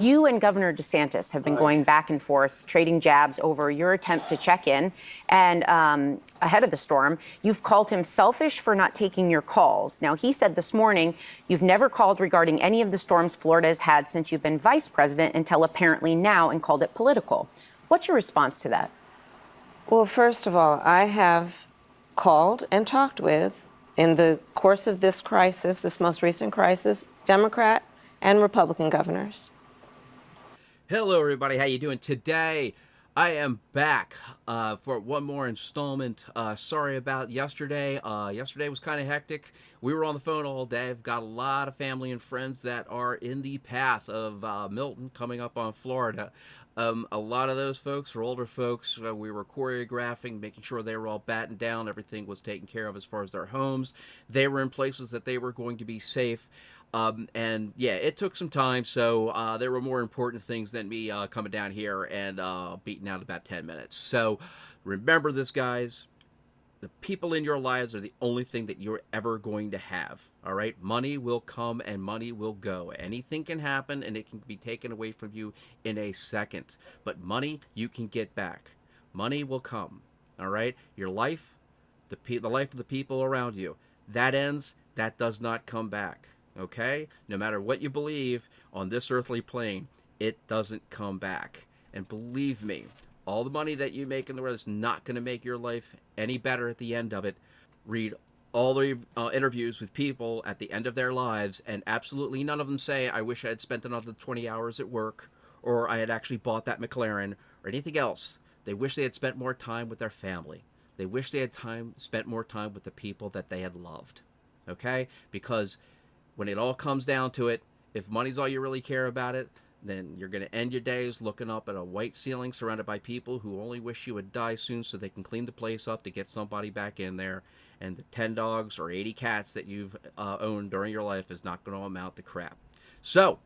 You and Governor DeSantis have been going back and forth, trading jabs over your attempt to check in. And ahead of the storm, you've called him selfish for not taking your calls. Now, he said this morning you've never called regarding any of the storms Florida has had since you've been vice president until apparently now, and called it political. What's your response to that? Well, first of all, I have called and talked with, in the course of this crisis, this most recent crisis, Democrat and Republican governors. Hello, everybody. How you doing today? I am back for one more installment. Sorry about yesterday. Yesterday was kind of hectic. We were on the phone all day. I've got a lot of family and friends that are in the path of MILTON coming up on Florida. A lot of those folks are older folks. We were choreographing, making sure they were all battened down. Everything was taken care of as far as their homes. They were in places that they were going to be safe. And yeah, it took some time, so there were more important things than me coming down here and beating out about 10 minutes. So remember this, guys. The people in your lives are the only thing that you're ever going to have, all right? Money will come and money will go. Anything can happen and it can be taken away from you in a second. But money, you can get back. Money will come, all right? Your life, the life of the people around you, that ends, that does not come back. Okay? No matter what you believe on this earthly plane, it doesn't come back. And believe me, all the money that you make in the world is not going to make your life any better at the end of it. Read all the interviews with people at the end of their lives, and absolutely none of them say, I wish I had spent another 20 hours at work, or I had actually bought that McLaren, or anything else. They wish they had spent more time with their family. They wish they had spent more time with the people that they had loved. Okay? Because when it all comes down to it, if money's all you really care about it, then you're going to end your days looking up at a white ceiling surrounded by people who only wish you would die soon so they can clean the place up to get somebody back in there. And the 10 dogs or 80 cats that you've owned during your life is not going to amount to crap. So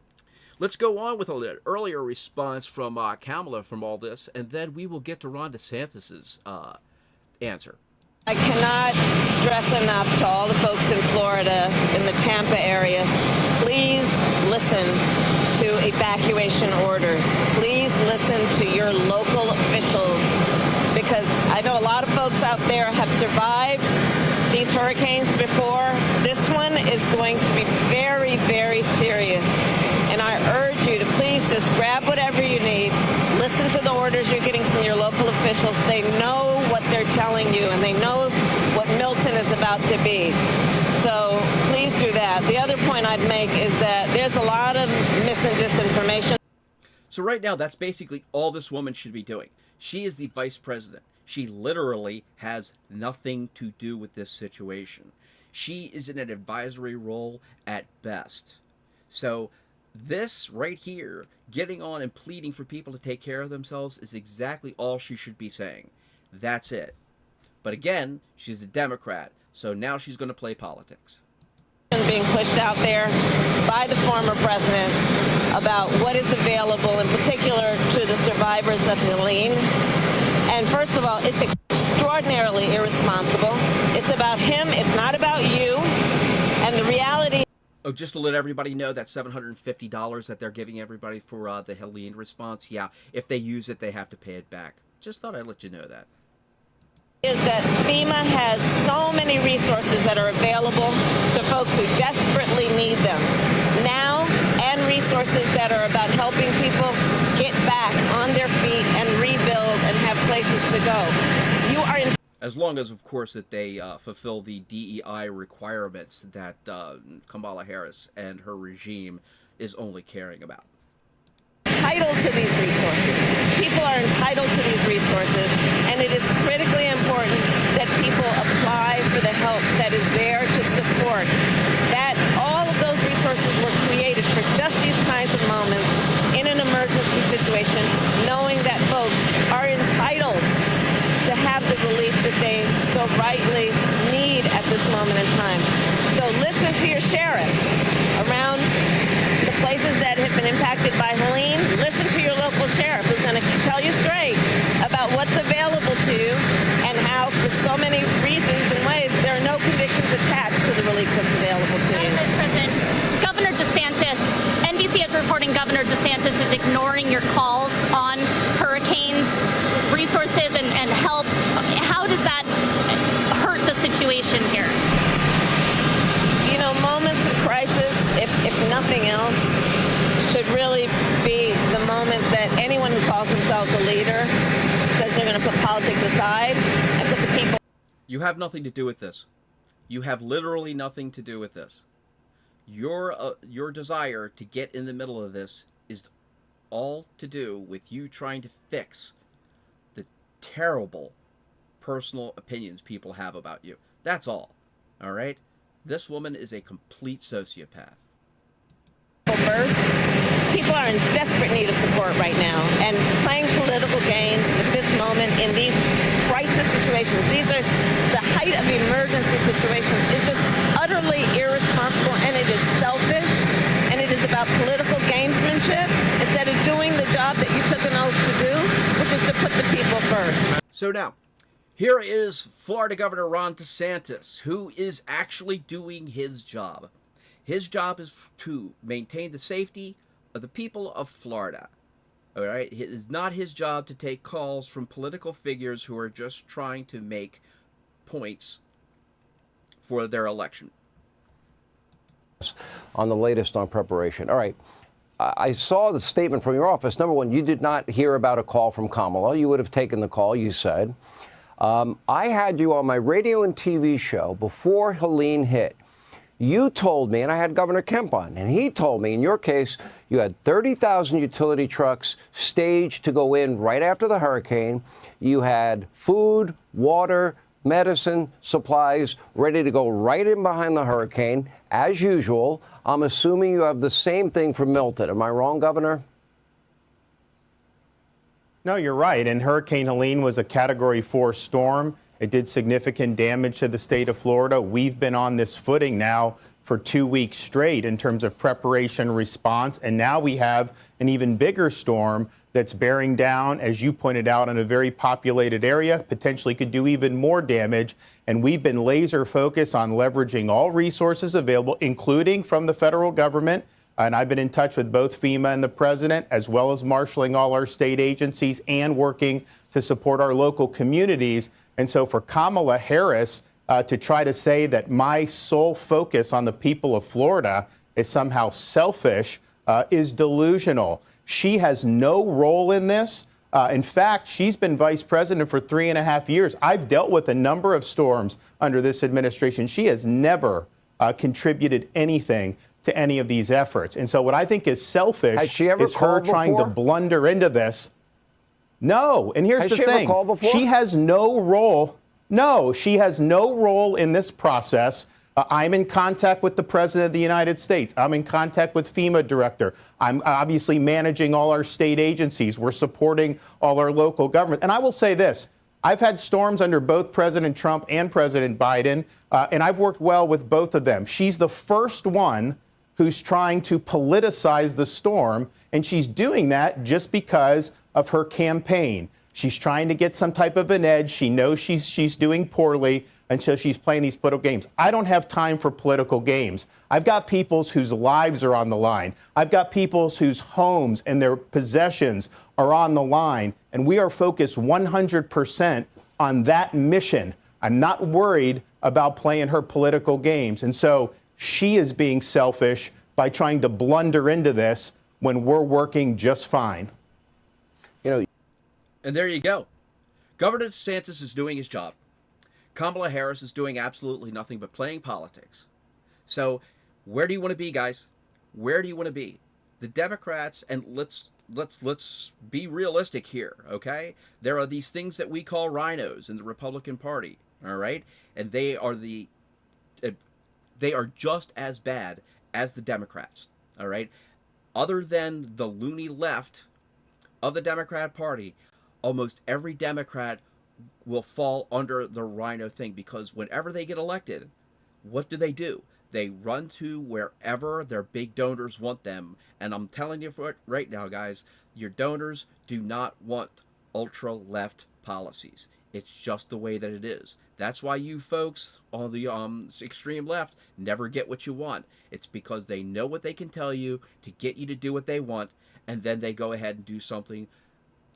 let's go on with an earlier response from Kamala from all this, and then we will get to Ron DeSantis's answer. I cannot stress enough to all the folks in Florida, in the Tampa area, please listen to evacuation orders. Please listen to your local officials, because I know a lot of folks out there have survived these hurricanes before. This one is going to be very, very serious. And I urge you to please just grab whatever you need. Listen to the orders you're getting from your local officials. They know what they're telling you, and they know what MILTON is about to be. So please do that. The other point I'd make is that there's a lot of mis and disinformation. So right now, that's basically all this woman should be doing. She is the vice president. She literally has nothing to do with this situation. She is in an advisory role at best. So this right here, getting on and pleading for people to take care of themselves, is exactly all she should be saying. That's it. But again, she's a Democrat, so now she's going to play politics. Being pushed out there by the former president about what is available, in particular to the survivors of Helene. And first of all, it's extraordinarily irresponsible. It's about him. It's not about you. And the reality. Oh, just to let everybody know, that $750 that they're giving everybody for the Helene response, yeah, if they use it, they have to pay it back. Just thought I'd let you know that. Is that FEMA has so many resources that are available to folks who desperately need them now, and resources that are about helping people get back on their feet and rebuild and have places to go. You are in. As long as, of course, that they fulfill the DEI requirements that Kamala Harris and her regime is only caring about. Entitled to these resources. People are entitled to these resources, and it is critically important that people apply for the help that is there to support. That all of those resources were created for just these kinds of moments in an emergency situation, knowing that folks are entitled to have the relief that they so rightly need at this moment in time. So listen to your sheriffs around the places that have been impacted by Helene. Listen to your local sheriff, who's going to tell you straight about what's available to you and how, for so many reasons and ways, there are no conditions attached to the relief that's available to you. President, Governor DeSantis, NBC is reporting Governor DeSantis politics aside and put the people. You have nothing to do with this. You have literally nothing to do with this. Your desire to get in the middle of this is all to do with you trying to fix the terrible personal opinions people have about you. That's all. All right? This woman is a complete sociopath. First, people are in desperate need of support right now, and playing political games with this moment in these crisis situations, these are the height of emergency situations, is just utterly irresponsible, and it is selfish, and it is about political gamesmanship instead of doing the job that you took an oath to do, which is to put the people first. So now, here is Florida Governor Ron DeSantis, who is actually doing his job. His job is to maintain the safety of the people of Florida. All right? It is not his job to take calls from political figures who are just trying to make points for their election. On the latest on preparation. All right. I saw the statement from your office. Number one, you did not hear about a call from Kamala. You would have taken the call, you said. I had you on my radio and TV show before Helene hit. You told me, and I had Governor Kemp on, and he told me, in your case, you had 30,000 utility trucks staged to go in right after the hurricane. You had food, water, medicine, supplies ready to go right in behind the hurricane, as usual. I'm assuming you have the same thing for Milton. Am I wrong, Governor? No, you're right. And Hurricane Helene was a Category 4 storm. It did significant damage to the state of Florida. We've been on this footing now for 2 weeks straight in terms of preparation response. And now we have an even bigger storm that's bearing down, as you pointed out, in a very populated area, potentially could do even more damage. And we've been laser focused on leveraging all resources available, including from the federal government. And I've been in touch with both FEMA and the president, as well as marshaling all our state agencies and working to support our local communities. And so for Kamala Harris to try to say that my sole focus on the people of Florida is somehow selfish is delusional. She has no role in this. In fact, she's been vice president for 3.5 years. I've dealt with a number of storms under this administration. She has never contributed anything to any of these efforts. And so what I think is selfish is her trying to blunder into this. No. And here's the thing. She has no role. No, she has no role in this process. I'm in contact with the President of the United States. I'm in contact with FEMA director. I'm obviously managing all our state agencies. We're supporting all our local government. And I will say this. I've had storms under both President Trump and President Biden, and I've worked well with both of them. She's the first one who's trying to politicize the storm, and she's doing that just because of her campaign. She's trying to get some type of an edge. She knows she's doing poorly, and so she's playing these political games. I don't have time for political games. I've got people whose lives are on the line. I've got people whose homes and their possessions are on the line, and we are focused 100% on that mission. I'm not worried about playing her political games. And so she is being selfish by trying to blunder into this when we're working just fine. You know, and there you go. Governor DeSantis is doing his job. Kamala Harris is doing absolutely nothing but playing politics. So where do you want to be, guys? Where do you want to be? The Democrats, and let's be realistic here, okay? There are these things that we call rhinos in the Republican Party, all right? And they are just as bad as the Democrats, all right? Other than the loony left of the Democrat Party, almost every Democrat will fall under the rhino thing, because whenever they get elected, what do? They run to wherever their big donors want them. And I'm telling you right now, guys, your donors do not want ultra-left policies. It's just the way that it is. That's why you folks on the extreme left never get what you want. It's because they know what they can tell you to get you to do what they want, and then they go ahead and do something.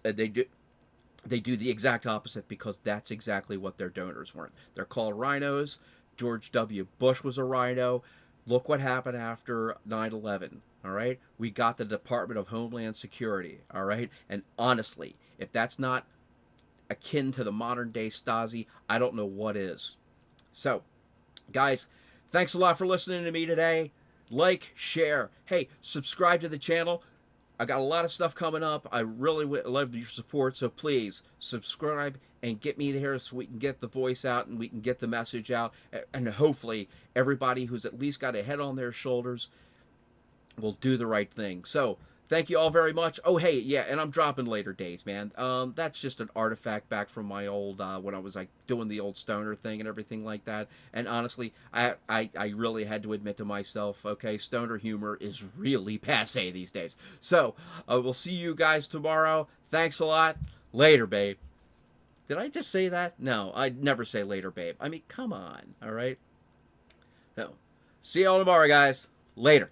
They do the exact opposite, because that's exactly what their donors want. They're called rhinos. George W. Bush was a rhino. Look what happened after 9/11. All right, we got the Department of Homeland Security. All right, and honestly, if that's not akin to the modern day Stasi. I don't know what is. So, guys, thanks a lot for listening to me today. Like, share. Hey, subscribe to the channel. I got a lot of stuff coming up. I really love your support, so please subscribe and get me there so we can get the voice out and we can get the message out. And hopefully everybody who's at least got a head on their shoulders will do the right thing. So thank you all very much. Oh, hey, yeah, and I'm dropping later days, man. That's just an artifact back from my old, when I was like doing the old stoner thing and everything like that. And honestly, I really had to admit to myself, okay, stoner humor is really passe these days. So we'll see you guys tomorrow. Thanks a lot. Later, babe. Did I just say that? No, I'd never say later, babe. I mean, come on, all right? No. See you all tomorrow, guys. Later.